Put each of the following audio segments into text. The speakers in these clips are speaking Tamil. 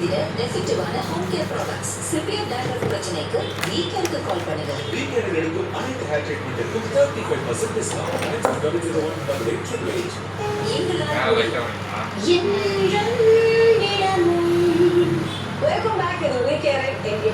இந்திய எஃபெக்டிவான home care products. Severe dandruff பிரச்சனைக்கு வீக்கெருக்கு கால் பண்ணுங்க. வீக்கெண்ட் எடுக்கும் அனைத்து ஹேர் ட்ரீட்மெண்ட்டுக்கும் 35% டிஸ்கவுண்ட். 9011888. Welcome back. இது வீக்கேர் எங்கே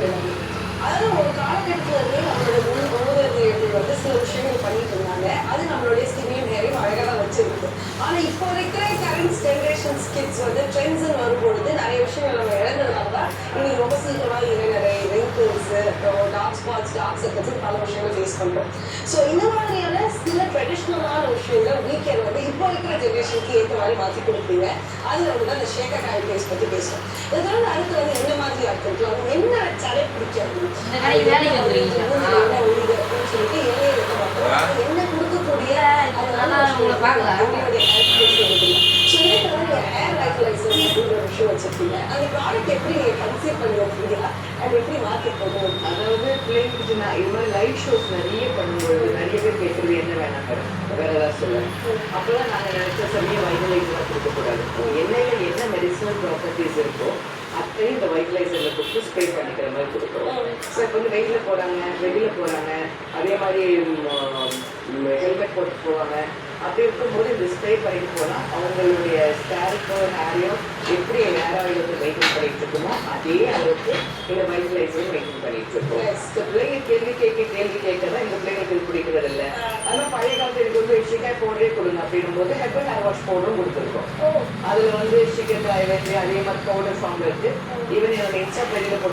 அதாவது ஒரு காலகட்டத்தில் வந்து நம்மளோட முன்னோர்கள் வந்து சில விஷயங்கள் பண்ணிட்டு இருந்தாங்க. அது நம்மளுடைய ஸ்கின்னையும் ஹேரையும் அழகாக தான் வச்சிருக்கு. ஆனால் இப்போ இருக்கிற கரண்ட் ஜென்ரேஷன் கிட்ஸ் வந்து ட்ரெண்ட்ஸ்ன்னு வரும்பொழுது நிறைய விஷயங்கள் நம்ம இழந்ததுனால தான் இன்னைக்கு ரொம்ப சீக்கிரமாக இறைநரை ரிங்கிள்ஸ் அப்புறம் டார்க் ஸ்பாட்ஸ் டார்க் சர்க்கிள்ஸ் பல விஷயங்கள் ஃபேஸ் பண்ணுறோம். ஸோ இந்த மாதிரியான சில ட்ரெடிஷ்னலான விஷயங்கள் வீக்கெண்ட் வந்து இப்போ இருக்கிற ஜென்ரேஷனுக்கு ஏற்ற மாதிரி மாற்றி கொடுப்பீங்க. அதில் வந்து அந்த ஷேக்கர் ஹேர் பேஸ் பற்றி பேசுவோம். இதனால அடுத்து வந்து என்ன மாதிரி ஆட்கள் என்ன வச்சாலே பிடிக்காது என்ன கொடுக்கக்கூடிய ஹேர் லைஃப்லைசர் அப்படிங்கிற விஷயம் வச்சிருக்கீங்க. அந்த ப்ராடக்ட் எப்படி கன்சீவ் பண்ணி வைக்கிறீங்களா அது எப்படி மார்க்கெட் போகும்? அதாவது பிள்ளைங்களுக்கு நான் இது மாதிரி லைட் ஷோஸ் நிறைய பண்ணும்பொழுது நிறைய பேர் கேட்குறது என்ன வேணாம் வேற ஏதாவது சொல்லுவேன். அப்போதான் நாங்கள் நினைச்ச சமயம் வைட்டலைசராக கொடுக்கக்கூடாது. எண்ணெயில் என்ன மெடிசனல் ப்ராப்பர்ட்டிஸ் இருக்கோ அத்தையும் இந்த வைட்டலைசரில் கொடுத்து ஸ்ப்ரே பண்ணிக்கிற மாதிரி கொடுக்குறோம். ஸோ இப்போ வந்து வெயிலில் போகிறாங்க வெளியில் போகிறாங்க அதே மாதிரி ஹெல்மெட் போட்டு போவாங்க. அப்படி இருக்கும்போது இந்த ஸ்ப்ரே பண்ணிட்டு போனால் அவங்களுடைய ஸ்கேல்போ ஹேரையும் எப்படி ஹேர் ஆயில் வந்து மெயின்டைன் பண்ணிட்டு இருக்கோமோ அதே அளவுக்கு இந்த வைட்டலைசரும் மெயின்டைன் பண்ணிட்டு இருக்கோம். ஸோ பிள்ளைங்க கேள்வி கேட்க தான் இந்த பிள்ளைங்களுக்கு இது பிடிக்கிறது இல்லை. ஆனால் பழைய காலத்தில் எனக்கு வந்து ஷிகாய் பவுடரே கொடுங்க அப்படின்னும் போது ஹெர்பல் ஹேர் வாஷ் பவுடரும் கொடுத்துருக்கோம். அதில் வந்து ஷிகர் டாய்லெட் அதே மாதிரி பவுடர் ஃபார்ம் இருக்குது. ஈவன் என்னோட இன்ஸ்டா பேஜில்